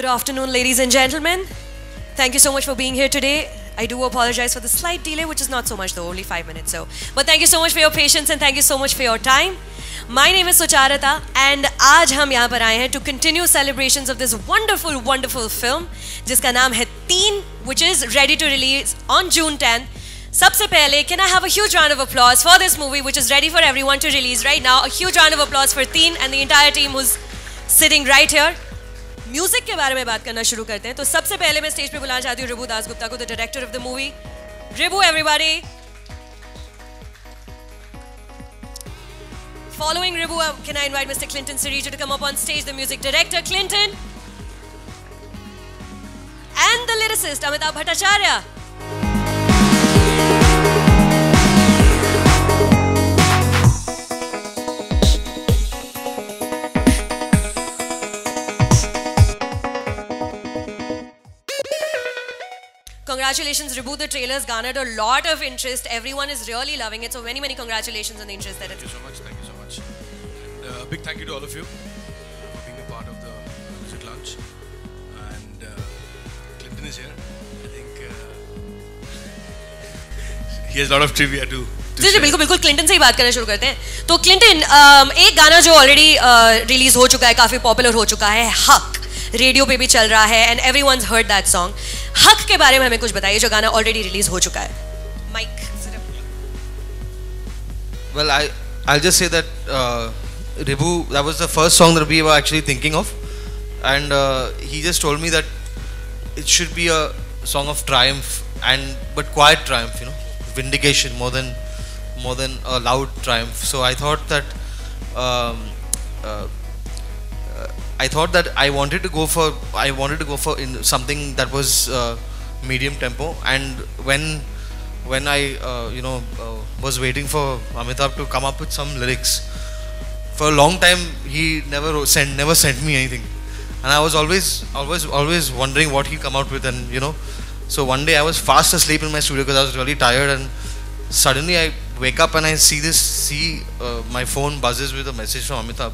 Good afternoon, ladies and gentlemen. Thank you so much for being here today. I do apologize for the slight delay, which is not so much though, only 5 minutes. But thank you so much for your patience and thank you so much for your time. My name is Sucharita and आज हम यहाँ पर आए हैं to continue celebrations of this wonderful, wonderful film, जिसका नाम है TE3N, which is ready to release on June 10th. सबसे पहले, can I have a huge round of applause for this movie, which is ready for everyone to release right now? A huge round of applause for TE3N and the entire team who's sitting right here. Music के बारे में बात करना शुरू करते हैं तो सबसे पहले मैं स्टेज पे बुलाना चाहती हूँ रिबू दासगुप्ता को, the director of the movie. Ribu, everybody. Following Ribu, can I invite Mr. Clinton Cerejo to come up on stage, the music director, Clinton. And the lyricist, Amitabh Bhattacharya. Congratulations, Ribu. The trailer's garnered a lot of interest. Everyone is really loving it. So many, many congratulations on the interest that it's... Thank you so much. Thank you so much. And a big thank you to all of you for being a part of the music launch. And Clinton is here. I think he has a lot of trivia to जी बिल्कुल बिल्कुल Clinton से ही बात करना शुरू करते हैं. तो Clinton, एक गाना जो ऑलरेडी रिलीज हो चुका है, काफी पॉपुलर हो चुका है, हक, रेडियो पे भी चल रहा है and everyone's heard that song. हक के बारे में हमें कुछ बताइए, जो गाना ऑलरेडी रिलीज हो चुका है. Mic. Well, I'll just say that Ribu, that was the first song that we were actually thinking of, and he just told me that it should be a song of triumph, but quiet triumph, you know, vindication more than a loud triumph. So I thought that I wanted to go for in something that was medium tempo, and when I was waiting for Amitabh to come up with some lyrics, for a long time he never sent me anything, and I was always wondering what he'd come out with. And so one day I was fast asleep in my studio because I was really tired, and suddenly I wake up and I see my phone buzzes with a message from Amitabh,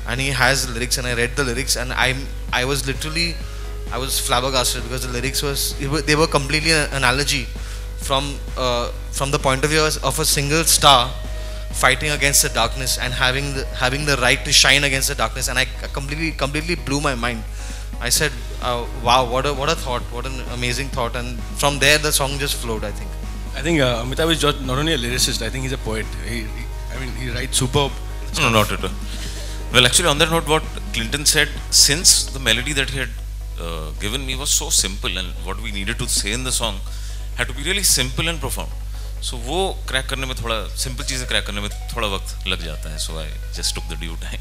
and he has the lyrics, and I read the lyrics, and I was flabbergasted because the lyrics they were completely an analogy from the point of view of a single star fighting against the darkness and having the right to shine against the darkness. And I completely blew my mind. I said, wow, what a thought, what an amazing thought. And from there the song just flowed, I think. Amitabh is not only a lyricist, I think he's a poet. He writes superb stuff. No, not at all. Well, actually, on that note, what Clinton said, since the melody that he had given me was so simple, and what we needed to say in the song had to be really simple and profound. So वो crack करने में थोड़ा simple चीजें crack करने में थोड़ा वक्त लग जाता है. So I just took the due time.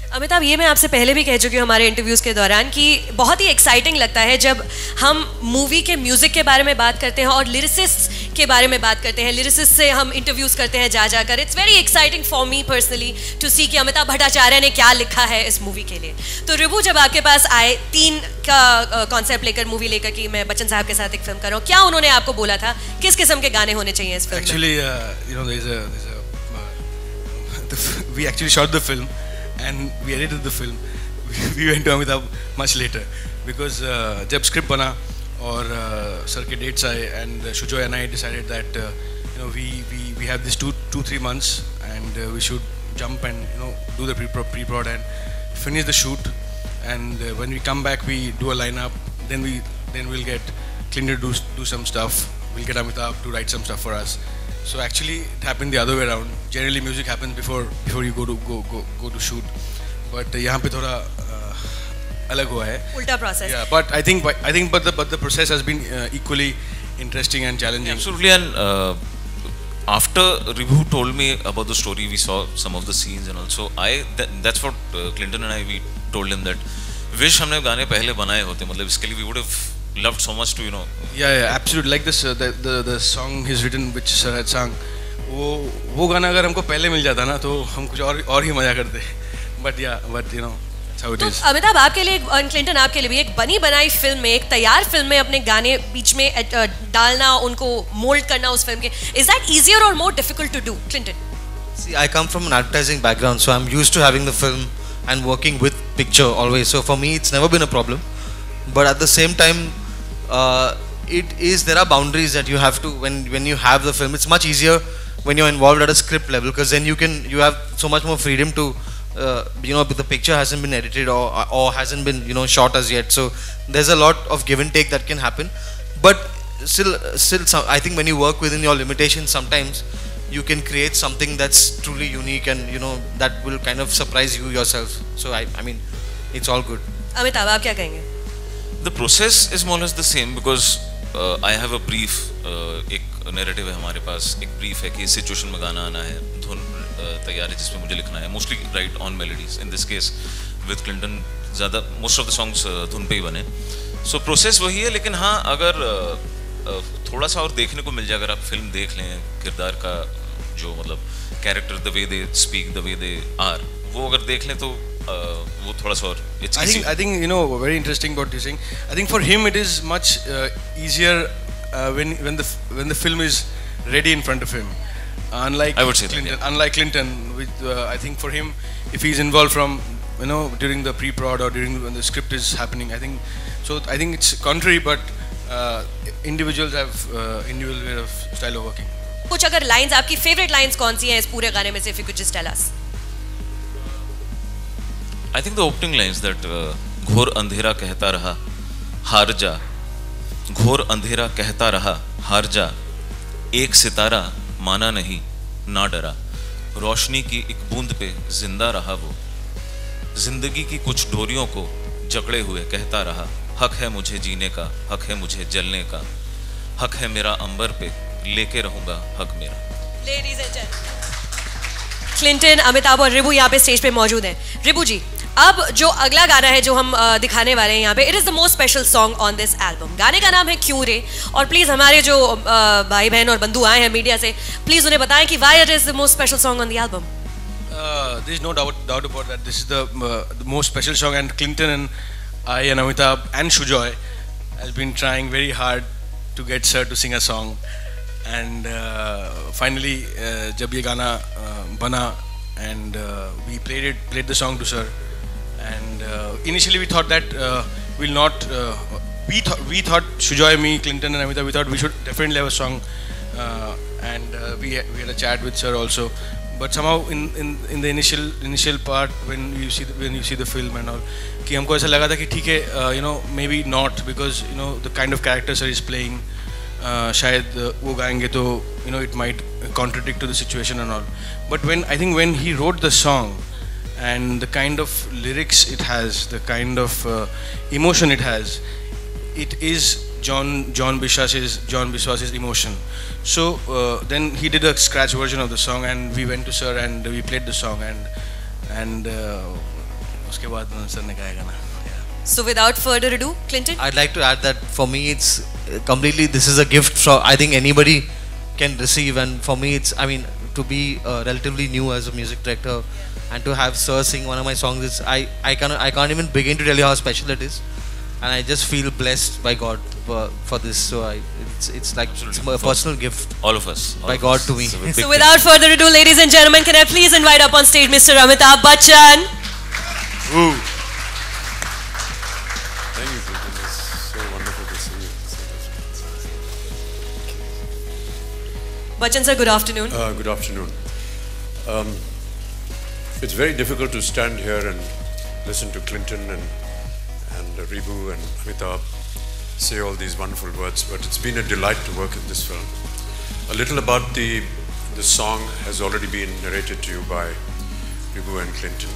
Amitabh, ये मैं आपसे पहले भी कह चुकी हूँ हमारे इंटरव्यूज़ के दौरान कि बहुत ही एक्साइटिंग लगता है जब हम मूवी के म्यूज़िक के बारे में बात करते हैं और लिरिसिस्ट के बारे में बात करते हैं. लिरिसिस्ट से हम इंटरव्यूज़ करते हैं जाकर. It's very exciting for me personally to see कि अमिताभ भट्टाचार्य ने क्या लिखा है इस मूवी के लिए. तो रिबू, जब आपके पास आए TE3N का कॉन्सेप्ट लेकर, मूवी लेकर कि मैं बच्चन साहब के साथ एक फिल्म कर रहा हूँ, क्या उन्होंने आपको बोला था किस किस्म के गाने होने चाहिए इस फिल्म में? Actually, we actually shot the film and we edited the film. We went to Amitabh much later because जब script बना और sir के dates आए, and Sujoy and I decided that we have this 2-3 months and we should jump and do the pre-prod and finish the shoot, and when we come back we do a lineup, then we'll get Clinton to do some stuff, we'll get Amitabh to write some stuff for us. So actually it happened the other way around. Generally music happens before you go to shoot, but यहाँ पे थोड़ा अलग हुआ है. उल्टा process. Yeah, but I think the process has been equally interesting and challenging. Absolutely. And after Ribu told me about the story, we saw some of the scenes, and also that's what Clinton and I, we told him that wish हमने गाने पहले बनाए होते, मतलब इसके लिए we would have loved so much to Yeah, absolutely. Like this the song he's written which sir had sung, वो गाना अगर हमको पहले मिल जाता ना तो हम कुछ और ही मजा करते. But that's how it is. तो अमिताभ, आपके लिए और क्लिंटन आपके लिए भी एक बनी बनाई फिल्म में, एक तैयार फिल्म में अपने गाने बीच में डालना, उनको मोल्ड करना उस फिल्म के, is that easier or more difficult to do, Clinton? See, I come from an advertising background, so I'm used to having the film and working with picture always. So for me, it's never been a problem. but at the same time, there are boundaries that you have to, when you have the film. It's much easier when you're involved at a script level, because then you have so much more freedom to, the picture hasn't been edited or hasn't been, shot as yet. So there's a lot of give and take that can happen. But still, I think when you work within your limitations, sometimes you can create something that's truly unique and, that will kind of surprise you yourself. So I mean, it's all good. Amitabh, आप क्या कहेंगे? The process is more or less the same because I have a brief, एक narrative है हमारे पास, एक brief है कि इस situation में गाना आना है, धुन तैयार है जिसमें मुझे लिखना है, mostly write on melodies. In this case, with Clinton, ज़्यादा most of the songs धुन पे ही बने. So process वही है, लेकिन हाँ अगर थोड़ा सा और देखने को मिल जाए, अगर आप फिल्म देख लें, किरदार का जो मतलब character, the way they speak, the way they are, वो अगर देख लें तो वो थोड़ा सा और I think very interesting what you're saying. I think for him it is much easier when the film is ready in front of him. Unlike Clinton, with I think for him, if he's involved from during the pre-prod or when the script is happening, I think it's contrary, but individuals have individual way of style of working. कुछ अगर lines, आपकी favorite lines कौन सी हैं इस पूरे गाने में से, if you could just tell us. I think the opening lines that घोर अंधेरा कहता रहा हार जा, घोर अंधेरा कहता रहा हार जा, एक सितारा माना नहीं ना डरा, रोशनी की एक बूंद पे जिंदा रहा वो, जिंदगी की कुछ डोरियों को जकड़े हुए कहता रहा, हक है मुझे जीने का, हक है मुझे जलने का, हक है मेरा अंबर पे, लेके रहूंगा हक मेरा. Ladies and gentlemen, Clinton, Amitabh और रिबू यहाँ पे स्टेज पे मौजूद हैं. रिबू जी, अब जो अगला गाना है जो हम दिखाने वाले हैं यहाँ पे, it is the most special song on this album. गाने का नाम है क्यों रे, और प्लीज़ हमारे जो भाई बहन और बंधु आए हैं मीडिया से, प्लीज़ उन्हें बताएं कि why it is the most special song on the album. There is no doubt about that. This is the most special song, and Clinton and I and Amitabh and Sujoy has been trying very hard to get Sir to sing a song, and finally जब ये गाना बना and we played the song to Sir, and initially we thought that we'll not we thought Sujoy, me, Clinton and Amitabh, we thought we should definitely have a song, and we had a chat with Sir also. But somehow in the initial part, when you see the film and all, कि हमको ऐसा लगा था कि ठीक है, maybe not, because the kind of character Sir is playing, शायद वो गाएंगे तो it might contradict to the situation and all. But when he wrote the song and the kind of lyrics it has, the kind of emotion it has, it is John Biswas's emotion. So then he did a scratch version of the song, and we went to Sir and we played the song, and उसके बाद Sir ने गाया गाना. So without further ado, Clinton, I'd like to add that for me it's completely, this is a gift from, I think anybody can receive, and for me it's, I mean, to be relatively new as a music director and to have Sir sing one of my songs, it's, I can't even begin to tell you how special it is, and I just feel blessed by God for this. So it's like it's a personal gift, all of us, by God to me. So without further ado, ladies and gentlemen, can I please invite up on stage Mr. Amitabh Bachchan. Ooh. Thank you, Clinton. It's so wonderful to see you. Bachchan sir, good afternoon. Good afternoon. It's very difficult to stand here and listen to Clinton and Ribu and Amitabh say all these wonderful words, but it's been a delight to work in this film. A little about the song has already been narrated to you by Ribu and Clinton.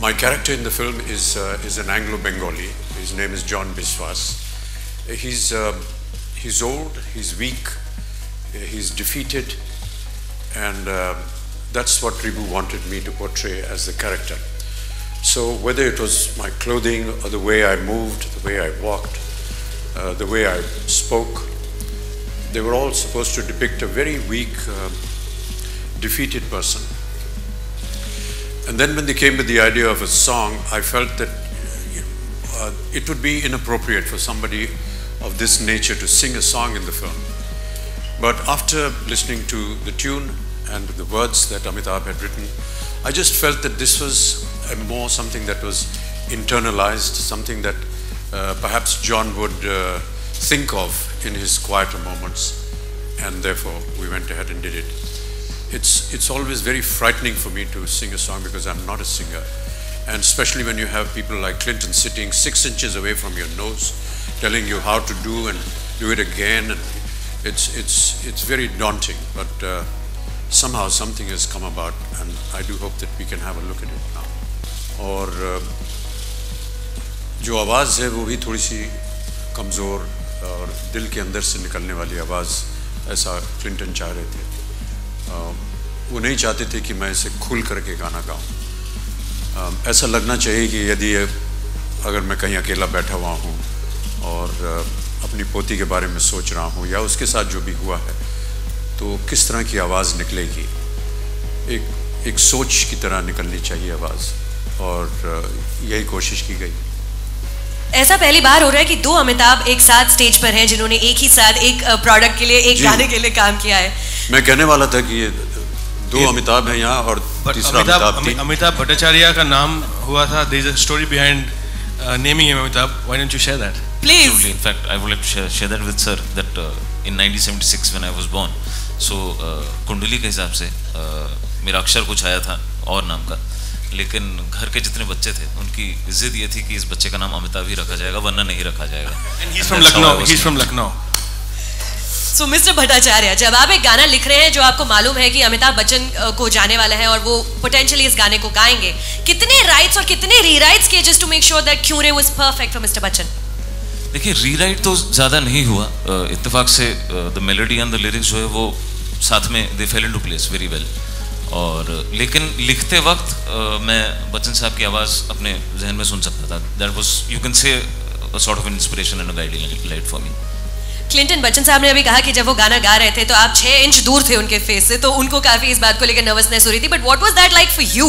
My character in the film is an Anglo-Bengali. His name is John Biswas. He's old, he's weak, he's defeated, and that's what Ribu wanted me to portray as the character. So whether it was my clothing or the way I moved, the way I walked, the way I spoke, they were all supposed to depict a very weak, defeated person. And then when they came with the idea of a song, I felt that it would be inappropriate for somebody of this nature to sing a song in the film. But after listening to the tune and the words that Amitabh had written, I just felt that this was more something that was internalized, something that perhaps John would think of in his quieter moments, and therefore we went ahead and did it. It's always very frightening for me to sing a song because I'm not a singer, and especially when you have people like Clinton sitting 6 inches away from your nose, telling you how to do and do it again, and it's very daunting. But somehow something has come about, and I do hope that we can have a look at it now. और जो आवाज़ है वो भी थोड़ी सी कमज़ोर और दिल के अंदर से निकलने वाली आवाज़, ऐसा क्लिंटन चाह रहे थे। वो नहीं चाहते थे कि मैं इसे खुल करके गाना गाऊं। ऐसा लगना चाहिए कि यदि अगर मैं कहीं अकेला बैठा हुआ हूँ और अपनी पोती के बारे में सोच रहा हूँ या उसके साथ जो भी हुआ है, तो किस तरह की आवाज़ निकलेगी। एक सोच की तरह निकलनी चाहिए आवाज़, और यही कोशिश की गई। ऐसा पहली बार हो रहा है कि 2 अमिताभ एक साथ स्टेज पर हैं जिन्होंने एक ही साथ एक प्रोडक्ट के लिए, एक गाने के लिए काम किया है। मैं कहने वाला था कि ये 2 अमिताभ हैं यहाँ और तीसरा अमिताभ। अमिताभ भट्टाचार्य का नाम हुआ था। There is a story behind naming him Amitabh. Why don't you share that? Please. Absolutely. In fact, I would like to share that with sir that in 1976 when I was born, so कुंडली के हिसाब से मेरा अक्षर कुछ आया था और नाम का, लेकिन घर के जितने बच्चे थे उनकी जिद ये थी कि इस बच्चे का नाम अमिताभ ही रखा जाएगा, वरना नहीं रखा जाएगा। And he's from Lucknow. He's from Lucknow. So Mr. Bhattacharya, जब आप एक गाना लिख रहे हैं जो आपको मालूम है कि अमिताभ बच्चन को जाने वाला है और वो पोटेंशियली इस गाने को गाएंगे, कितने राइट्स और कितने रीराइट्स किए just to make sure that क्यूरे was perfect for Mr. Bachchan? देखिए, रीराइट तो ज़्यादा नहीं हुआ, इत्तेफाक से the melody and the lyrics जो है वो साथ में they fell into place very well. और लेकिन लिखते वक्त मैं बच्चन साहब की आवाज़ अपने जहन में सुन सकता था। That was, you can say, a sort of inspiration and a guiding light for me. Clinton, Bachchan साहब ने अभी कहा कि जब वो गाना गा रहे थे तो आप 6 इंच दूर थे उनके फेस से, तो उनको काफी इस बात को लेकर नर्वसनेस हो रही थी। But what was that like for you,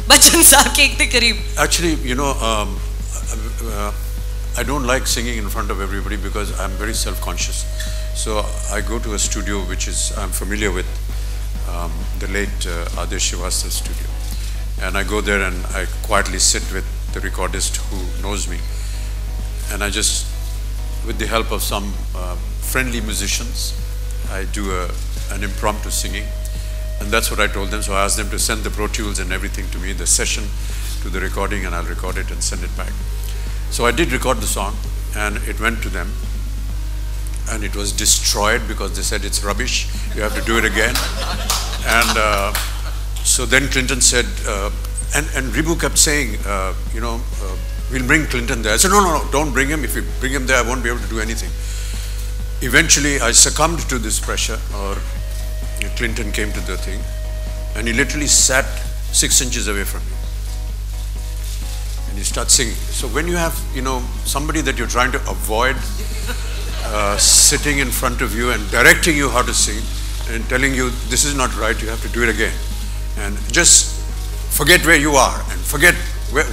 Bachchan साहब के इतने करीब? Actually, I don't like singing in front of everybody because I'm very self-conscious. So I go to a studio which is I'm familiar with, the late Adesh Srivastava's studio, and I go there and I quietly sit with the recordist who knows me, and I just, with the help of some friendly musicians, I do an impromptu singing, and that's what I told them. So I asked them to send the Pro Tools and everything to me, the session to the recording, and I'll record it and send it back. So I did record the song, and it went to them, and it was destroyed because they said it's rubbish, you have to do it again. And so then Clinton said, and Ribu kept saying, we'll bring Clinton there. I said, no, don't bring him. If you bring him there, I won't be able to do anything. Eventually, I succumbed to this pressure, or Clinton came to the thing, and he literally sat 6 inches away from me. And he starts singing. So when you have, somebody that you're trying to avoid sitting in front of you and directing you how to sing and telling you this is not right, you have to do it again. And just forget where you are and forget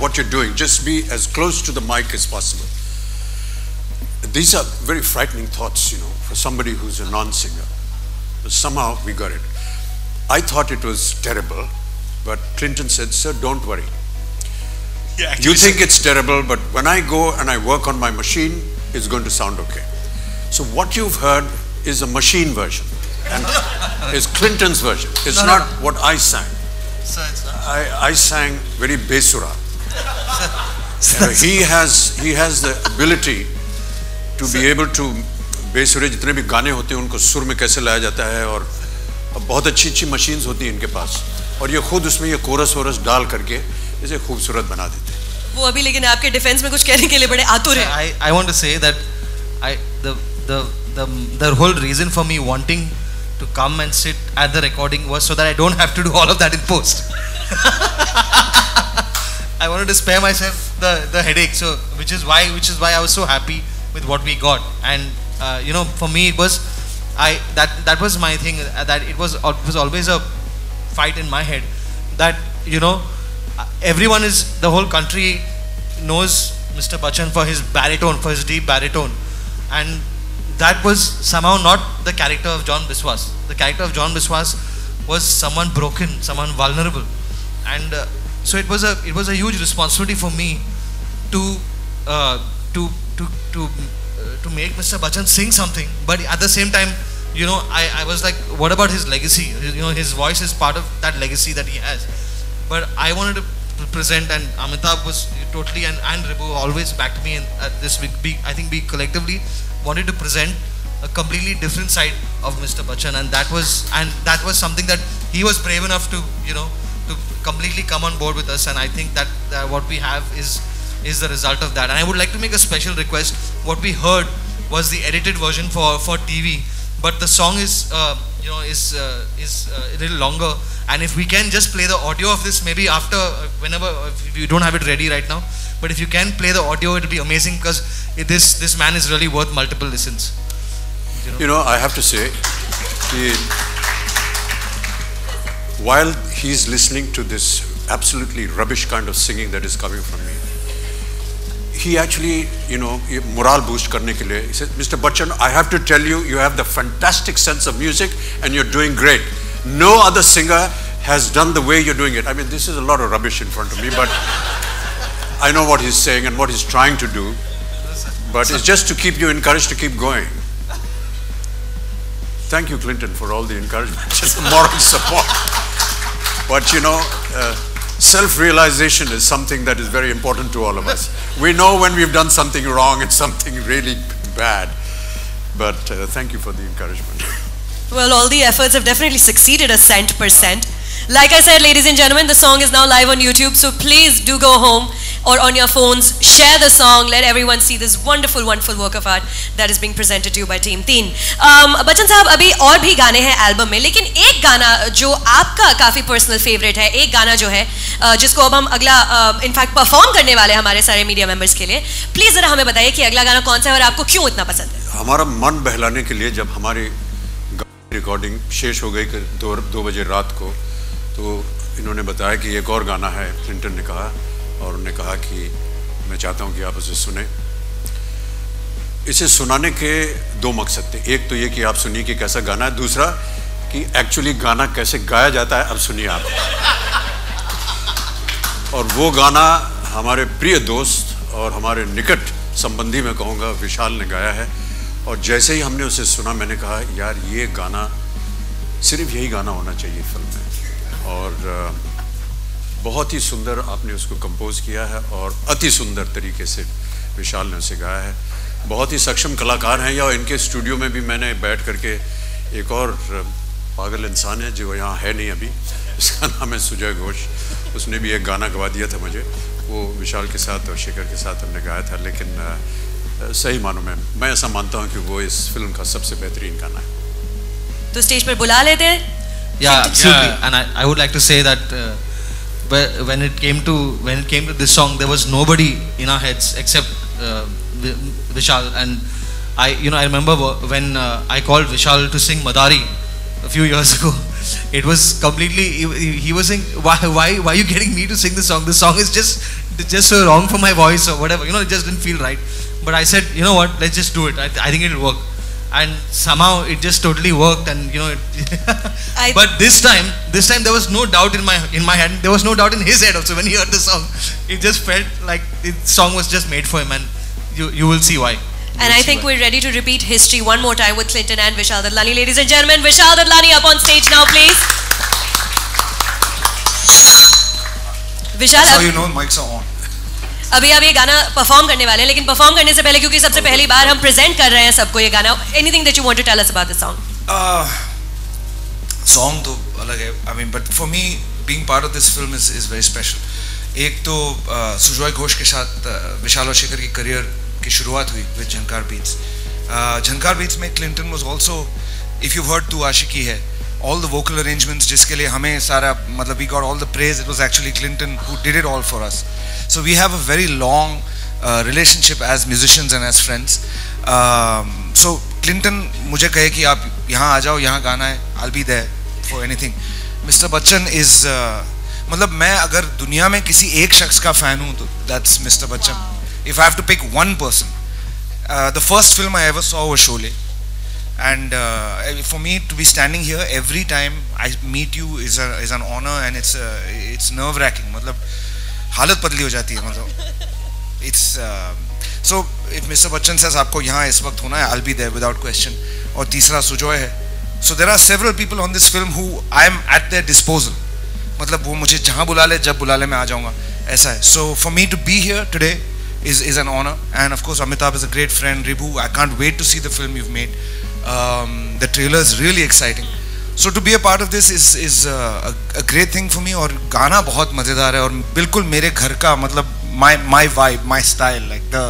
what you're doing. Just be as close to the mic as possible. These are very frightening thoughts, for somebody who's a non-singer. But somehow we got it. I thought it was terrible, but Clinton said, sir, don't worry. Yeah, you think it's terrible, but when I go and I work on my machine, it's going to sound okay. So what you've heard is a machine version, and is Clinton's version. It's not what I sang. I sang very besura. He has the ability to be able to बेसुरे जितने भी गाने होते हैं उनको सुर में कैसे लाया जाता है, और बहुत अच्छी मशीन्स होती हैं इनके पास, और ये खुद उसमें ये कोरस वोरस डाल करके इसे खूबसूरत बना देते हैं। वो अभी लेकिन आपके डिफेंस में कुछ कहने के लिए बड़े आतुर हैं। I want to say that the whole reason for me wanting to come and sit at the recording was so that I don't have to do all of that in post. I wanted to spare myself the headache, so which is why I was so happy with what we got. And for me it was that was my thing, that it was always a fight in my head that the whole country knows Mr. Bachchan for his baritone, for his deep baritone, and that was somehow not the character of John Biswas. The character of John Biswas was someone broken, someone vulnerable, and so it was a huge responsibility for me to to make Mr. Bachchan sing something, but at the same time, you know, I was like, what about his legacy? You know, his voice is part of that legacy that he has. But I wanted to present, and Amitabh was totally, and Ribu always backed me in this. I think we collectively wanted to present a completely different side of Mr. Bachchan, and that was something that he was brave enough to, you know, to completely come on board with us. And I think that what we have is the result of that. And I would like to make a special request. What we heard was the edited version for TV, but the song is you know, is a little longer. And if we can just play the audio of this maybe after, whenever, if you don't have it ready right now, but if you can play the audio, it will be amazing, because this man is really worth multiple listens. You know, I have to say, while he's listening to this absolutely rubbish kind of singing that is coming from me, he actually, you know, morale boost karne ke liye, he said, Mr. Bachchan, I have to tell you, you have the fantastic sense of music and you're doing great. No other singer has done the way you're doing it. I mean, this is a lot of rubbish in front of me, but I know what he's saying and what he's trying to do. But it's just to keep you encouraged to keep going. Thank you, Clinton, for all the encouragement, just the moral support. But you know, self-realization is something that is very important to all of us. We know when we've done something wrong and something really bad. But thank you for the encouragement. Well, all the efforts have definitely succeeded 100%. Like I said, ladies and gentlemen, the song is now live on YouTube, so please do go home or on your phones, share the song, let everyone see this wonderful, wonderful work of art that is being presented to you by Team 3. Bachchan साहब, अभी और भी गाने हैं album में, लेकिन एक गाना जो आपका काफ़ी पर्सनल फेवरेट है, एक गाना जो है जिसको अब हम अगला इनफैक्ट परफॉर्म करने वाले हैं हमारे सारे मीडिया मेंबर्स के लिए, प्लीज़ ज़रा हमें बताइए कि अगला गाना कौन सा है और आपको क्यों इतना पसंद है? हमारा मन बहलाने के लिए जब हमारी रिकॉर्डिंग शेष हो गई 2 बजे रात को, तो इन्होंने बताया कि एक और गाना है, क्लिंटन ने कहा, और उन्होंने कहा कि मैं चाहता हूं कि आप उसे सुने। इसे सुनाने के 2 मकसद थे, एक तो ये कि आप सुनिए कि कैसा गाना है, दूसरा कि एक्चुअली गाना कैसे गाया जाता है, अब सुनिए आप। और वो गाना हमारे प्रिय दोस्त और हमारे निकट संबंधी मैं कहूँगा विशाल ने गाया है, और जैसे ही हमने उसे सुना मैंने कहा यार ये गाना सिर्फ यही गाना होना चाहिए फिल्म में। और बहुत ही सुंदर आपने उसको कंपोज किया है और अति सुंदर तरीके से विशाल ने उसे गाया है। बहुत ही सक्षम कलाकार हैं, या इनके स्टूडियो में भी मैंने बैठ करके, एक और पागल इंसान है जो यहाँ है नहीं अभी, इसका नाम है सुजय घोष, उसने भी एक गाना गवा दिया था मुझे, वो विशाल के साथ और शेखर के साथ हमने गाया था। लेकिन सही मानो में मैं ऐसा मानता हूँ कि वो इस फिल्म का सबसे बेहतरीन गाना है। तो स्टेज पर बुला लेते हैं? Yeah, absolutely. And I would like to say that when it came to this song, there was nobody in our heads except Vishal. And I remember when I called Vishal to sing Madari a few years ago. It was completely, he was saying, why are you getting me to sing this song? This song is just so wrong for my voice or whatever. You know, it just didn't feel right. But I said, you know what? Let's just do it. I think it'll work. And somehow it just totally worked, and you know. But this time there was no doubt in my head. There was no doubt in his head also when he heard the song. It just felt like the song was just made for him, and you will see why. And I think we're ready to repeat history one more time with Clinton and Vishal Dadlani. Ladies and gentlemen, Vishal Dadlani up on stage now, please. Vishal, that's how you know mics are on. अभी आप ये गाना perform करने वाले हैं, लेकिन perform करने से पहले, क्योंकि सबसे पहली बार हम प्रेजेंट कर रहे हैं सबको ये गाना, anything that you want to tell us about the song? Song तो अलग है, I mean, but for me being part of this film is very special. एक तो सुजॉय घोष के साथ विशाल और शेखर की करियर की शुरुआत हुई with Jhankar beats. Jhankar beats में Clinton was also, if you heard तू आशिकी है, all the vocal arrangements जिसके लिए हमें सारा, मतलब we got all the praise, it was actually Clinton who did it all for us. So we have a very long relationship as musicians and as friends. So Clinton मुझे कहे कि आप यहाँ आ जाओ, यहाँ गाना है, I'll be there for anything. Mr. Bachchan is मतलब मैं अगर दुनिया में किसी एक शख्स का फैन हूँ तो that's Mr. Bachchan. If I have to pick one person, the first film I ever saw was Sholay. And for me to be standing here every time I meet you is an honor, and it's nerve-wracking. मतलब हालत पतली हो जाती है, मतलब it's so if Mr. Bachchan says आपको यहाँ इस वक्त होना है, I'll be there without question. और तीसरा सुजॉय है. So there are several people on this film who I am at their disposal. मतलब वो मुझे जहाँ बुला ले, जब बुला ले मैं आ जाऊँगा. ऐसा है. So for me to be here today is an honor. And of course Amitabh is a great friend. Ribu, I can't wait to see the film you've made. The trailer is really exciting. So to be a part of this is a great thing for me. और गाना बहुत मज़ेदार है और बिल्कुल मेरे घर का मतलब my vibe, my style, like the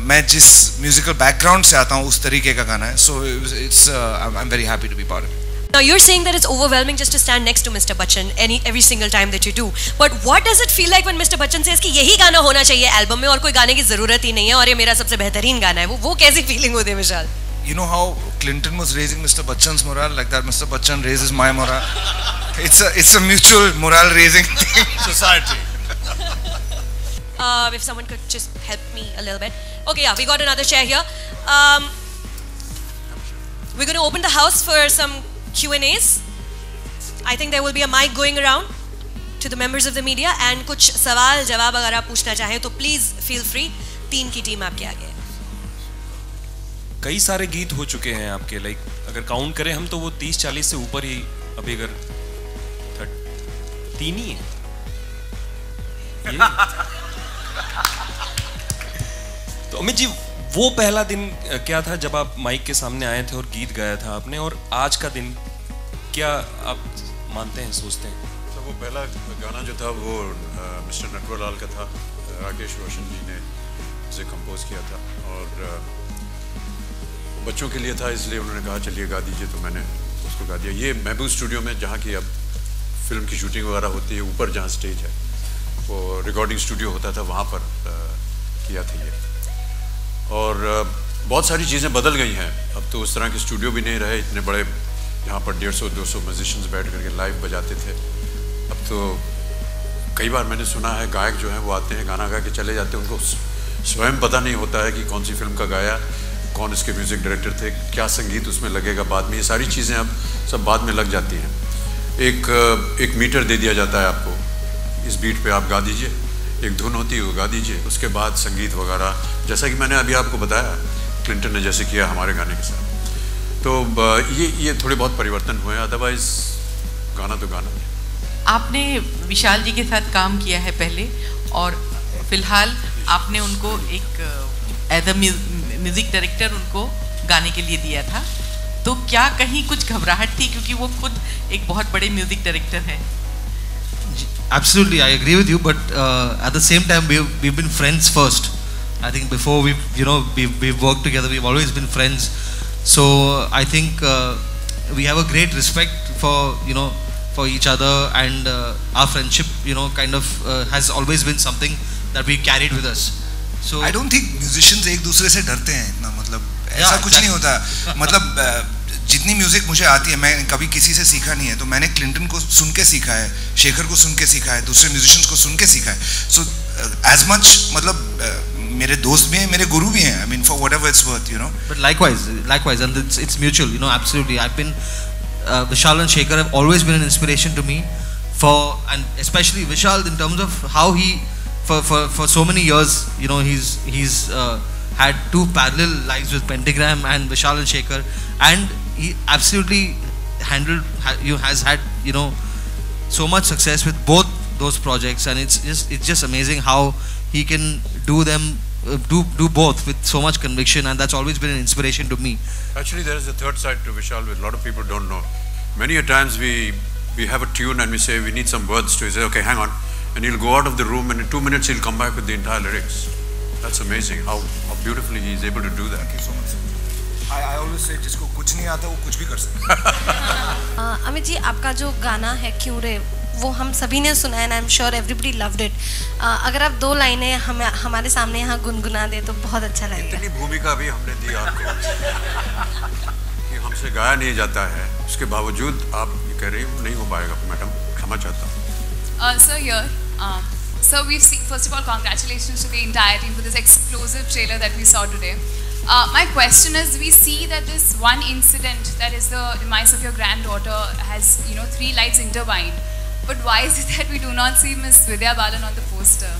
मैं जिस musical background से आता हूँ उस तरीके का गाना है. So it's I'm very happy to be part of it. Now you're saying that it's overwhelming just to stand next to Mr. Bachchan every single time that you do. But what does it feel like when Mr. Bachchan says कि यही गाना होना चाहिए album में और कोई गाने की जरूरत ही नहीं है और ये मेरा सबसे बेहतरीन गाना है? वो कैसी फीलिंग होती है विशाल? You know how Clinton was raising Mr. Bachchan's morale, like that Mr. Bachchan raises my morale. It's a mutual morale raising thing. Society. If someone could just help me a little bit. Okay, yeah, we got another chair here. We're going to open the house for some Q&As. I think there will be a mic going around to the members of the media and कुछ सवाल जवाब अगर आप पूछना चाहें तो please feel free. 3 की team आपके आगे है. कई सारे गीत हो चुके हैं आपके, लाइक अगर काउंट करें हम तो वो 30-40 से ऊपर ही अभी अगर 3 ही है. तो अमित जी वो पहला दिन क्या था जब आप माइक के सामने आए थे और गीत गाया था आपने, और आज का दिन क्या आप मानते हैं, सोचते हैं? तो वो पहला गाना जो था वो मिस्टर नटवरलाल का था. राकेश रोशन जी ने उसे कंपोज किया था और बच्चों के लिए था, इसलिए उन्होंने कहा चलिए गा दीजिए, तो मैंने उसको गा दिया. ये महबूब स्टूडियो में जहाँ की अब फिल्म की शूटिंग वगैरह होती है, ऊपर जहाँ स्टेज है वो रिकॉर्डिंग स्टूडियो होता था, वहाँ पर किया था ये. और बहुत सारी चीज़ें बदल गई हैं. अब तो उस तरह के स्टूडियो भी नहीं रहे, इतने बड़े यहाँ पर 150-200 म्यूजिशियंस बैठ करके लाइव बजाते थे. अब तो कई बार मैंने सुना है गायक जो हैं वो आते हैं गाना गा के चले जाते हैं, उनको स्वयं पता नहीं होता है कि कौन सी फिल्म का गाया, कौन इसके म्यूज़िक डायरेक्टर थे, क्या संगीत उसमें लगेगा बाद में. ये सारी चीज़ें अब सब बाद में लग जाती हैं. एक मीटर दे दिया जाता है आपको, इस बीट पे आप गा दीजिए, एक धुन होती है वो गा दीजिए, उसके बाद संगीत वगैरह जैसा कि मैंने अभी आपको बताया क्लिंटन ने जैसे किया हमारे गाने के साथ. तो ये थोड़े बहुत परिवर्तन हुए हैं, अदरवाइज गाना तो गाना है. आपने विशाल जी के साथ काम किया है पहले और फिलहाल आपने उनको एक एज अ म्यूजिक डायरेक्टर उनको गाने के लिए दिया था, तो क्या कहीं कुछ घबराहट थी क्योंकि वो खुद एक बहुत बड़े म्यूजिक डायरेक्टर हैं? Absolutely, I agree with you, but at the same time, we've been friends first. I think before we've worked together, we've always been friends. So I think we have a great respect for each other, and our friendship, kind of has always been something that we carried with us. So I don't think musicians एक दूसरे से डरते हैं इतना, मतलब ऐसा कुछ नहीं होता. मतलब जितनी म्यूजिक मुझे आती है मैं कभी किसी से सीखा नहीं है, तो मैंने क्लिंटन को सुन के सीखा है, शेखर को सुन के सीखा है, दूसरे म्यूजिशियंस को सुन के सीखा है. सो एज मच मतलब मेरे दोस्त भी हैं, मेरे गुरु भी हैं. I mean for whatever it's worth, But likewise, and it's mutual. Absolutely. I've been Vishal and Shekhar have always been an inspiration to me, and especially Vishal in terms of how he for so many years, he's had 2 parallel lives with Pentagram and Vishal and Shekhar, and he absolutely has had so much success with both those projects, and it's just amazing how he can do both with so much conviction, and that's always been an inspiration to me. Actually, there is a third side to Vishal which a lot of people don't know. Many a times we have a tune and we say we need some words to it. He says, okay, hang on, and he'll go out of the room and in 2 minutes he'll come back with the entire lyrics. That's amazing how beautifully he is able to do that. Thank you so much. I always say जिसको कुछ नहीं आता वो कुछ भी कर सकता है. अमित जी, आपका जो गाना है क्यों रे, वो हम सभी ने सुना है, and I'm sure everybody loved it. अगर आप 2 लाइनें हमारे सामने यहाँ गुनगुना दे तो बहुत अच्छा लगेगा. इतनी भूमिका भी हमने दी आपको कि हमसे गाया नहीं जाता है, उसके बावजूद आप ये कह रही हो नहीं हो पाएगा. मैडम क्षमा चाहता हूँ. So we've seen, first of all, congratulations to the entire team for this explosive trailer that we saw today. My question is, we see that this one incident, that is the demise of your granddaughter, has 3 lives intertwined. But why is it that we do not see Miss Vidya Balan on the poster?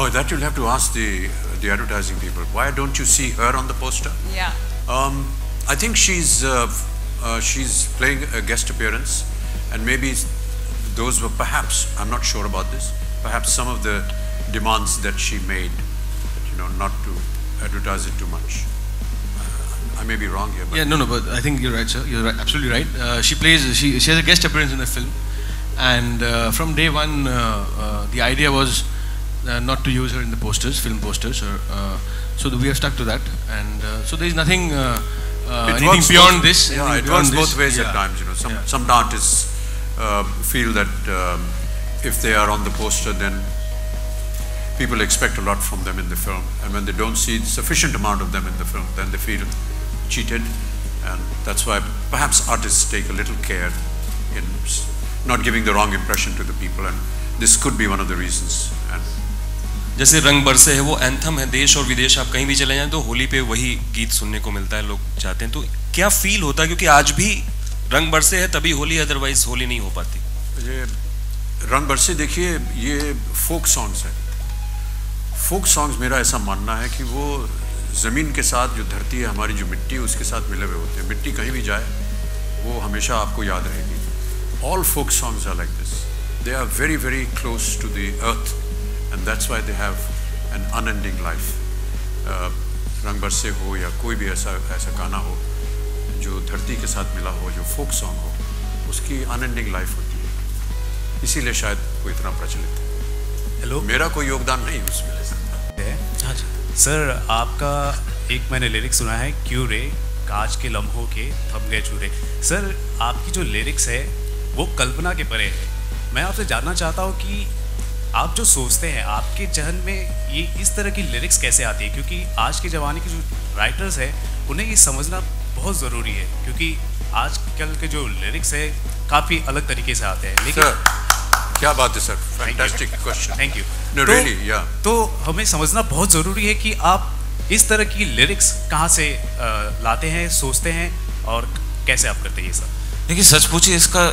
Oh, that you'll have to ask the advertising people. Why don't you see her on the poster? Yeah. I think she's playing a guest appearance, and maybe those were perhaps, I'm not sure about this, perhaps some of the demands that she made, not to advertise it too much. I may be wrong here. But yeah, no, but I think you're right, sir. You're right, absolutely right. She has a guest appearance in the film, and from day one, the idea was not to use her in the posters, film posters, so we have stuck to that, and so there is nothing anything beyond this. Yeah, it works both ways at times. Some artists feel that if they are on the poster, then people expect a lot from them in the film, and when they don't see sufficient amount of them in the film, then they feel cheated, and that's why perhaps artists take a little care in not giving the wrong impression to the people, and this could be one of the reasons. And जैसे रंग बरसे है, वो anthem है, देश और विदेश, आप कहीं भी चले जाएं तो होली पे वही गीत सुनने को मिलता है, लोग चाहते हैं। तो क्या फील होता है, क्योंकि आज भी रंग बरसे है तभी होली, अदरवाइज होली नहीं हो पाती। ये रंग बरसे देखिए, ये फोक सॉन्ग्स है। फोक सॉन्ग्स मेरा ऐसा मानना है कि वो ज़मीन के साथ, जो धरती है हमारी, जो मिट्टी है उसके साथ मिले हुए होते हैं। मिट्टी कहीं भी जाए वो हमेशा आपको याद रहेगी। All folk songs are like this, they are very very close to the earth, and that's why they have an unending life. रंग बरसे हो या कोई भी ऐसा गाना हो जो धरती के साथ मिला हो, जो फोक सॉन्ग हो, उसकी अनएंडिंग लाइफ होती है, इसीलिए शायद वो इतना प्रचलित है। हेलो, मेरा कोई योगदान नहीं उसमें। हाँ जी सर, आपका एक मैंने लिरिक्स सुना है, क्यों रे कांच के लम्हों के थम गए छूरे। सर, आपकी जो लिरिक्स है वो कल्पना के परे है। मैं आपसे जानना चाहता हूँ कि आप जो सोचते हैं, आपके जहन में ये इस तरह की लिरिक्स कैसे आती है, क्योंकि आज के ज़माने के जो राइटर्स हैं उन्हें ये समझना बहुत ज़रूरी है, क्योंकि आजकल के जो लिरिक्स है काफ़ी अलग तरीके से आते हैं। लेकिन क्या बात है sir, fantastic question, thank you. No really, या तो हमें समझना बहुत ज़रूरी है कि आप इस तरह की लिरिक्स कहाँ से लाते हैं, सोचते हैं, और कैसे आप करते हैं ये सब। देखिए, सच पूछिए इसका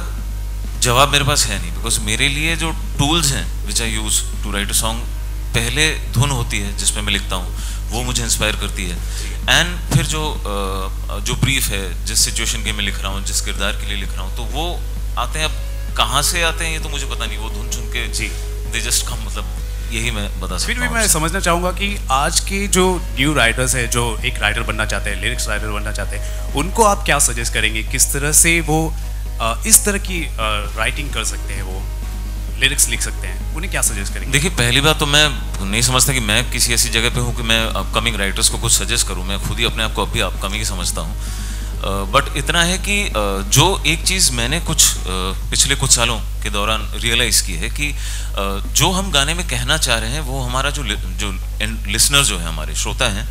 जवाब मेरे पास है नहीं, बिकॉज मेरे लिए जो टूल्स हैं which I use to write a song, पहले धुन होती है जिसमें मैं लिखता हूँ, वो मुझे इंस्पायर करती है, एंड फिर जो ब्रीफ है, जिस सिचुएशन के मैं लिख रहा हूँ, जिस किरदार के लिए लिख रहा हूँ, तो वो आते हैं। अब कहाँ से आते हैं ये तो मुझे पता नहीं, वो धुन चुन के जी दे जस्ट कम, मतलब यही मैं बता सकता हूँ। फिर भी मैं समझना चाहूँगा कि आज के जो न्यू राइटर्स हैं, जो एक राइटर बनना चाहते हैं, लिरिक्स राइटर बनना चाहते हैं, उनको आप क्या सजेस्ट करेंगे, किस तरह से वो इस तरह की राइटिंग कर सकते हैं, वो लिरिक्स लिख सकते हैं, उन्हें क्या सजेस्ट करेंगे? देखिए, पहली बात तो मैं नहीं समझता कि मैं किसी ऐसी जगह पे हूँ कि मैं अपकमिंग राइटर्स को कुछ सजेस्ट करूँ। मैं खुद ही अपने आप को अभी अपकमिंग ही समझता हूँ। बट इतना है कि जो एक चीज़ मैंने पिछले कुछ सालों के दौरान रियलाइज़ की है कि जो हम गाने में कहना चाह रहे हैं, वो हमारा जो लिसनर जो है, हमारे श्रोता हैं,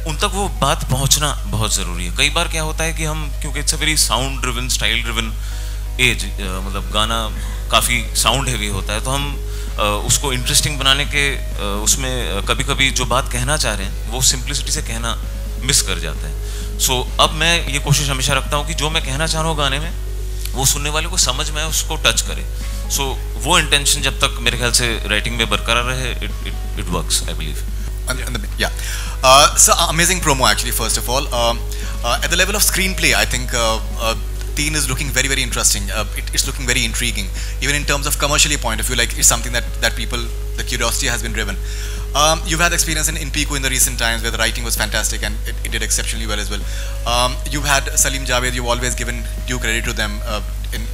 उन तक वो बात पहुंचना बहुत ज़रूरी है। कई बार क्या होता है कि हम, क्योंकि it's a very sound driven, style driven age, मतलब गाना काफ़ी साउंड हैवी होता है, तो हम उसको इंटरेस्टिंग बनाने के उसमें कभी कभी जो बात कहना चाह रहे हैं वो सिंप्लिसिटी से कहना मिस कर जाते हैं। सो अब मैं ये कोशिश हमेशा रखता हूँ कि जो मैं कहना चाह रहा हूँ गाने में, वो सुनने वाले को समझ में उसको टच करे। सो वो इंटेंशन जब तक मेरे ख्याल से राइटिंग में बरकरार रहे, it works, I believe. So amazing promo actually, first of all. At the level of screenplay, I think TE3N is looking very, very interesting. It's looking very intriguing. Even in terms of commercially point of view, like it's something that people, the curiosity has been driven. You've had experience in Piku in the recent times where the writing was fantastic and it did exceptionally well as well. You've had Salim Javed, you've always given due credit to them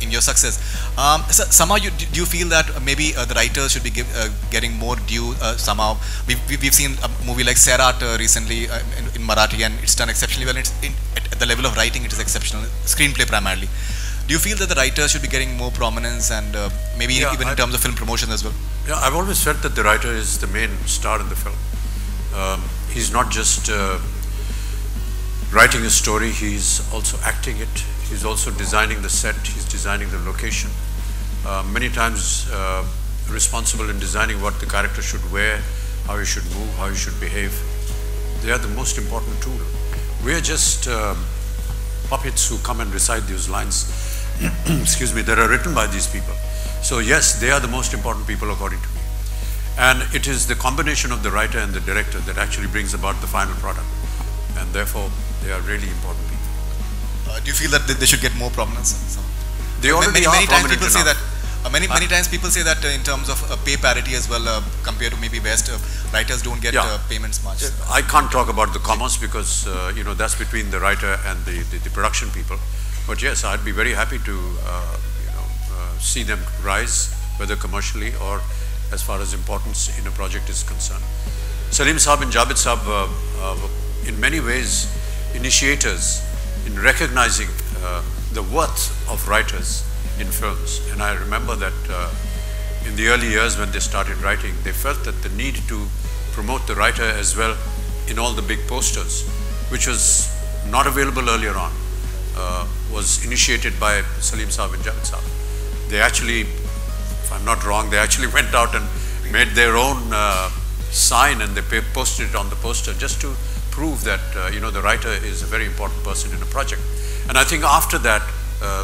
in your success. So somehow do you feel that maybe the writers should be getting more due somehow? We've seen a movie like Serat recently in Marathi, and it's done exceptionally well. At the level of writing, it is exceptional. Screenplay primarily. Do you feel that the writers should be getting more prominence and maybe even in terms of film promotion as well? Yeah, I've always felt that the writer is the main star in the film. He's not just writing a story, he's also acting it. He's also designing the set, he's designing the location. Many times responsible in designing what the character should wear, how he should move, how he should behave. They are the most important tool. We are just puppets who come and recite these lines, excuse me, that are written by these people. So yes, they are the most important people according to me. And it is the combination of the writer and the director that actually brings about the final product. And therefore, they are really important people. Do you feel that they should get more prominence? They already are prominent enough. Many times people say that in terms of pay parity as well, compared to maybe West, writers don't get payments much. I can't talk about the commerce because that's between the writer and the production people. But yes, I'd be very happy to see them rise, whether commercially or as far as importance in a project is concerned. Salim Saab and Javed Saab in many ways initiators in recognizing the worth of writers in films. And I remember that in the early years when they started writing, they felt that the need to promote the writer as well in all the big posters, which was not available earlier on, was initiated by Salim Saab and Javed Saab. They actually, if I'm not wrong, they actually went out and made their own sign and they posted it on the poster just to prove that the writer is a very important person in a project. And I think after that,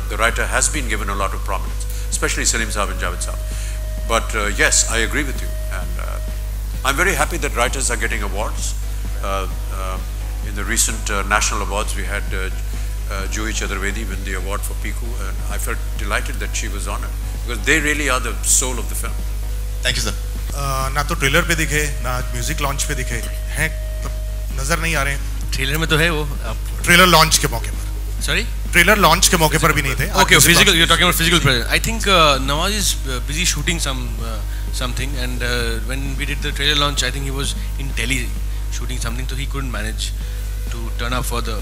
the writer has been given a lot of prominence, especially Salim Saab and Javed Saab. But yes, I agree with you. And I'm very happy that writers are getting awards. In the recent national awards, we had Juhi Chaturvedi win the award for Piku, and I felt delighted that she was honored because they really are the soul of the film. Thank you, sir. ना तो trailer पे दिखे ना music launch पे दिखे हैं, नजर नहीं आ रहे हैं। ट्रेलर में तो है वो, ट्रेलर लॉन्च के मौके पर। सॉरी, ट्रेलर लॉन्च के मौके पर भी नहीं थे। Okay, physical. You're talking about physical presence. I think Nawaz is busy shooting something, and when we did the trailer launch, I think he was in Delhi shooting something, so he couldn't manage to turn up for the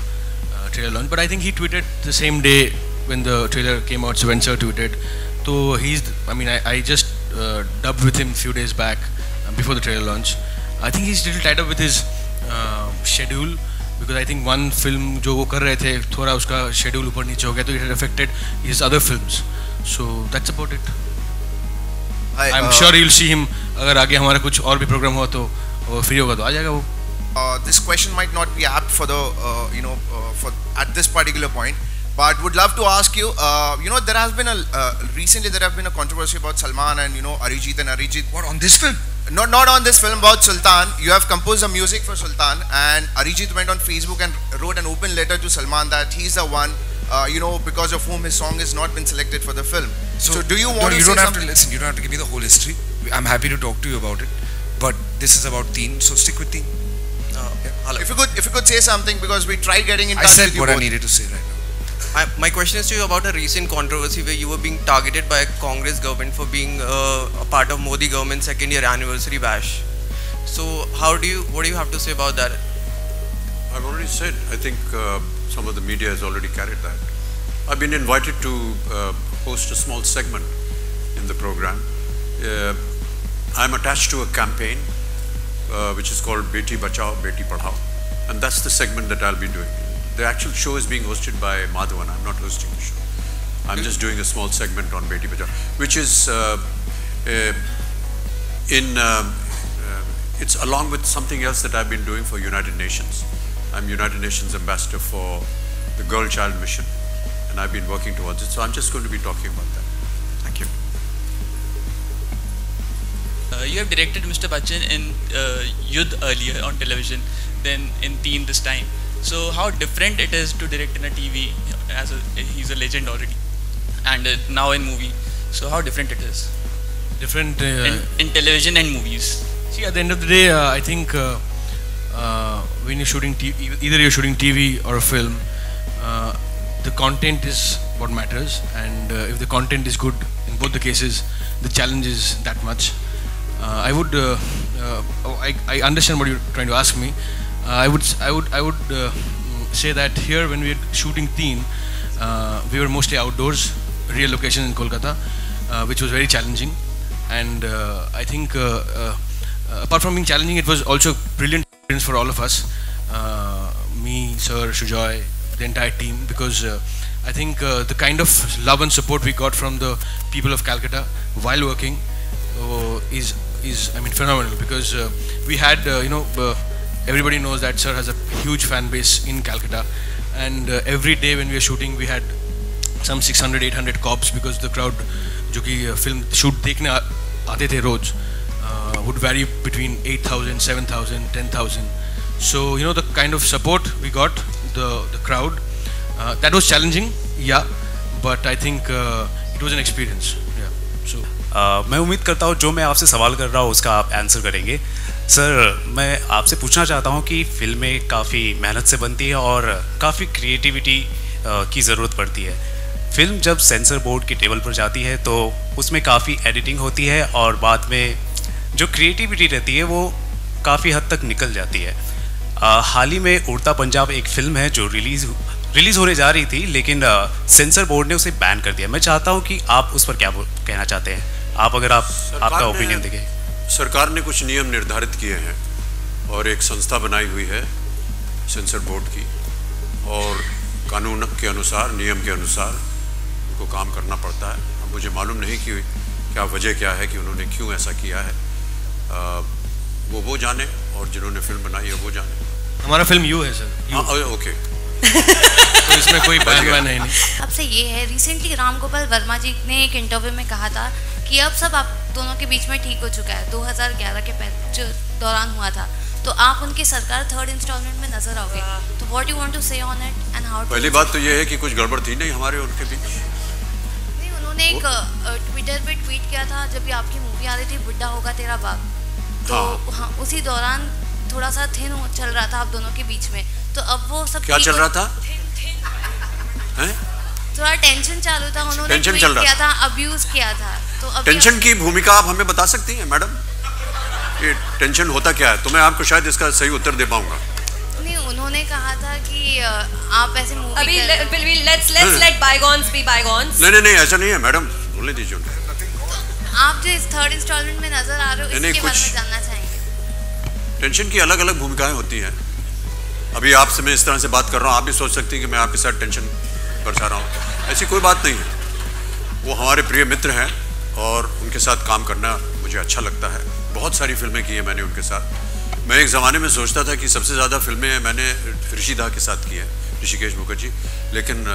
trailer launch. But I think he tweeted the same day when the trailer came out. So when Sir tweeted, so I just dubbed with him a few days back before the trailer launch. I think he's a little tied up with his schedule. Because I think one film जो वो कर रहे थे थोड़ा उसका schedule ऊपर नीचे हो गया तो it had affected his other films. So that's about it. I'm sure you'll see him अगर आगे हमारा कुछ और भी program हो तो free होगा तो आ जाएगा वो. This question might not be apt for the for at this particular point, but would love to ask you. There has been recently there have been a controversy about Salman and Arijit and Arijit. What, on this film? Not on this film, about Sultan. You have composed the music for Sultan, and Arijit went on Facebook and wrote an open letter to Salman that he's the one, because of whom his song has not been selected for the film. So do you want to you say don't have something? to listen. You don't have to give me the whole history. I'm happy to talk to you about it, but this is about Teen, so stick with Teen. If you could say something, because we tried getting in touch with you. I said what I needed to say right now. My question is to you about a recent controversy where you were being targeted by a Congress government for being a part of Modi government's second year anniversary bash. So what do you have to say about that? I've already said, I think some of the media has already carried that. I've been invited to host a small segment in the program. I'm attached to a campaign which is called Beti Bachao, Beti Padhao, and that's the segment that I'll be doing. The actual show is being hosted by Madhavan. I'm not hosting the show. I'm just doing a small segment on Beti Bachao, which is it's along with something else that I've been doing for United Nations. I'm United Nations Ambassador for the Girl Child Mission, and I've been working towards it. So I'm just going to be talking about that. Thank you. You have directed Mr. Bachchan in Yudh earlier on television, then in Teen this time. So how different it is to direct in a TV, he's a legend already, and now in movie. So how different it is? Different in television and movies. See, at the end of the day, I think when you're shooting TV, either you're shooting TV or a film, the content is what matters, and if the content is good in both the cases, the challenge is that much. I understand what you're trying to ask me. I would say that here when we were shooting Teen, we were mostly outdoors, real location in Kolkata, which was very challenging. And I think apart from being challenging, it was also brilliant experience for all of us, me, Sir, Shujoy, the entire team, because I think the kind of love and support we got from the people of Calcutta while working is phenomenal, because we had everybody knows that Sir has a huge fan base in Calcutta, and every day when we were shooting we had some 600-800 cops, because the crowd जो कि film shoot देखने आते थे रोज, would vary between 8,000, 7,000, 10,000. So the kind of support we got, the crowd, that was challenging, yeah, but I think it was an experience, yeah. So मैं उम्मीद करता हूँ जो मैं आपसे सवाल कर रहा हूँ उसका आप आंसर करेंगे. सर, मैं आपसे पूछना चाहता हूँ कि फिल्में काफ़ी मेहनत से बनती है और काफ़ी क्रिएटिविटी की ज़रूरत पड़ती है. फिल्म जब सेंसर बोर्ड की टेबल पर जाती है तो उसमें काफ़ी एडिटिंग होती है और बाद में जो क्रिएटिविटी रहती है वो काफ़ी हद तक निकल जाती है. हाल ही में उड़ता पंजाब एक फ़िल्म है जो रिलीज़ होने जा रही थी, लेकिन सेंसर बोर्ड ने उसे बैन कर दिया. मैं चाहता हूँ कि आप उस पर क्या कहना चाहते हैं, आप अगर आपका ओपिनियन देंगे. सरकार ने कुछ नियम निर्धारित किए हैं और एक संस्था बनाई हुई है सेंसर बोर्ड की, और कानून के अनुसार, नियम के अनुसार उनको काम करना पड़ता है. अब मुझे मालूम नहीं कि क्या वजह क्या है कि उन्होंने क्यों ऐसा किया है. वो जाने, और जिन्होंने फिल्म बनाई है वो जाने. हमारा फिल्म यू है सर. ओके. तो इसमें कोई बैन है नहीं. अब से ये है, रिसेंटली राम गोपाल वर्मा जी ने एक इंटरव्यू में कहा था कि अब सब आप दोनों के बीच में ठीक हो चुका है. 2011 के जो दौरान हुआ था, तो आप उनकी सरकार 3rd इंस्टॉलमेंट में नजर आओगे. तो व्हाट यू वांट टू से ऑन इट एंड हाउ? पहली बात तो ये है कि कुछ गड़बड़ थी नहीं हमारे उनके बीच. नहीं, उन्होंने एक ट्विटर पे ट्वीट किया था जब भी आपकी मूवी आ रही थी, बुड्ढा होगा तेरा बाप. तो हाँ, उसी दौरान थोड़ा सा थिन चल रहा था आप दोनों के बीच में. तो अब वो सब क्या चल रहा था? थोड़ा टेंशन चालू था. उन्होंने टेंशन चल रहा था, अब्यूज किया था. तो टेंशन की भूमिका आप हमें बता सकती हैं मैडम? ये टेंशन होता क्या है? तो मैं आपको शायद इसका सही उत्तर दे पाऊंगा. नहीं, उन्होंने कहा था कि आप ऐसे मूवी अभी let's let bygones be bygones. नहीं, ऐसा नहीं है मैडम, बोलने दीजिए उनको. आप जो इस 3rd इंस्टॉलमेंट में नजर आ रहे हो, इसके बारे में जानना चाहेंगे. टेंशन की अलग अलग भूमिकाएं होती हैं. अभी आपसे मैं इस तरह से बात कर रहा हूँ, आप भी सोच सकती हैं कि मैं आपके साथ टेंशन बरसा रहा हूँ. ऐसी कोई बात नहीं है. वो हमारे प्रिय मित्र हैं और उनके साथ काम करना मुझे अच्छा लगता है. बहुत सारी फिल्में की हैं मैंने उनके साथ. मैं एक ज़माने में सोचता था कि सबसे ज़्यादा फिल्में मैंने ऋषिदा के साथ की हैं, ऋषिकेश मुखर्जी. लेकिन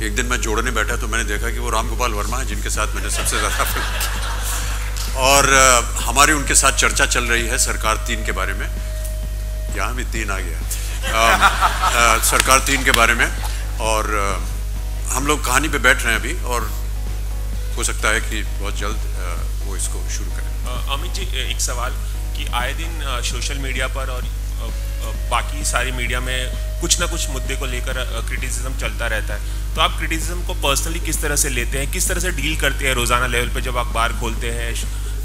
एक दिन मैं जोड़ने बैठा तो मैंने देखा कि वो राम गोपाल वर्मा है जिनके साथ मैंने सबसे ज़्यादा फिल्म की. और हमारी उनके साथ चर्चा चल रही है सरकार 3 के बारे में. यहाँ भी 3 आ गया. सरकार 3 के बारे में, और हम लोग कहानी पे बैठ रहे हैं अभी, और हो सकता है कि बहुत जल्द वो इसको शुरू करें. अमित जी, एक सवाल कि आए दिन सोशल मीडिया पर और बाकी सारी मीडिया में कुछ ना कुछ मुद्दे को लेकर क्रिटिसिज्म चलता रहता है. तो आप क्रिटिसिज्म को पर्सनली किस तरह से लेते हैं, किस तरह से डील करते हैं रोजाना लेवल पे जब अखबार खोलते हैं,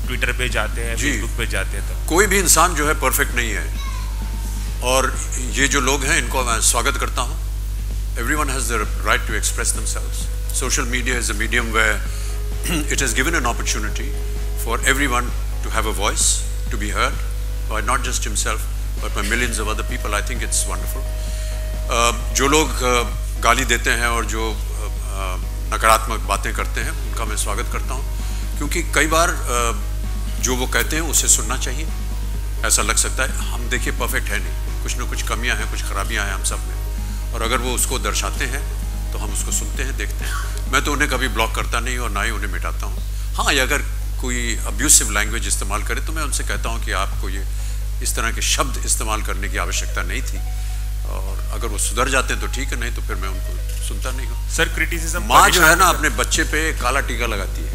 ट्विटर पे जाते हैं, फेसबुक पे जाते हैं? तो कोई भी इंसान जो है परफेक्ट नहीं है, और ये जो लोग हैं इनको मैं स्वागत करता हूँ. Everyone has the right to express themselves. Social media is a medium where it has given an opportunity for everyone to have a voice, to be heard by not just himself but by millions of other people. I think it's wonderful. जो लोग गाली देते हैं और जो नकारात्मक बातें करते हैं उनका मैं स्वागत करता हूँ, क्योंकि कई बार जो वो कहते हैं उसे सुनना चाहिए. ऐसा लग सकता है हम देखिए परफेक्ट है नहीं, कुछ ना कुछ कमियां हैं, कुछ खराबियां हैं हम सब में, और अगर वो उसको दर्शाते हैं तो हम उसको सुनते हैं, देखते हैं. मैं तो उन्हें कभी ब्लॉक करता नहीं और ना ही उन्हें मिटाता हूँ. हाँ, अगर कोई अब्यूसिव लैंग्वेज इस्तेमाल करे तो मैं उनसे कहता हूँ कि आपको ये इस तरह के शब्द इस्तेमाल करने की आवश्यकता नहीं थी, और अगर वो सुधर जाते हैं तो ठीक है, नहीं तो फिर मैं उनको सुनता नहीं हूँ. सर, क्रिटिसिज्म माँ जो है ना अपने बच्चे पे काला टीका लगाती है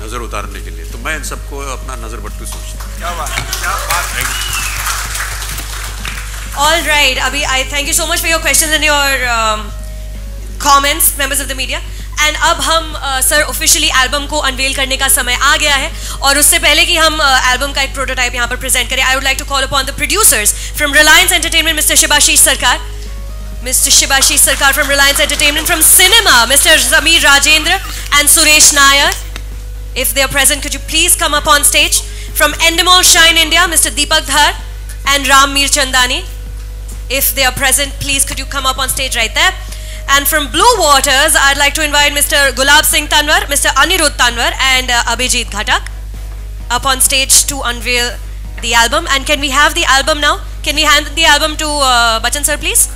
नजर उतारने के लिए, तो मैं इन सबको अपना नजर बट्टू समझता हूँ. क्या बात है. All right, Abhi, I thank you so much for your questions and your comments, members of the media. And अब हम सर ऑफिशियली एल्बम को अनवेल करने का समय आ गया है, और उससे पहले कि हम एल्बम का एक प्रोटोटाइप यहाँ पर प्रेजेंट करें, I would like to call upon the producers from Reliance Entertainment, mister Shibashish Sarkar from Reliance Entertainment, from cinema, Mr. Zamir Rajendra and Suresh Nair. If they are present, could you please come up on stage? From Endemol Shine India, Mr. Deepak Dhar and Ram Mirchandani. If they are present, please could you come up on stage right there? And from Blue Waters, I'd like to invite Mr. Gulab Singh Tanwar, Mr. Anirudh Tanwar and Abhijit Ghatak up on stage to unveil the album. And can we have the album now? Can we hand the album to Bachchan sir, please?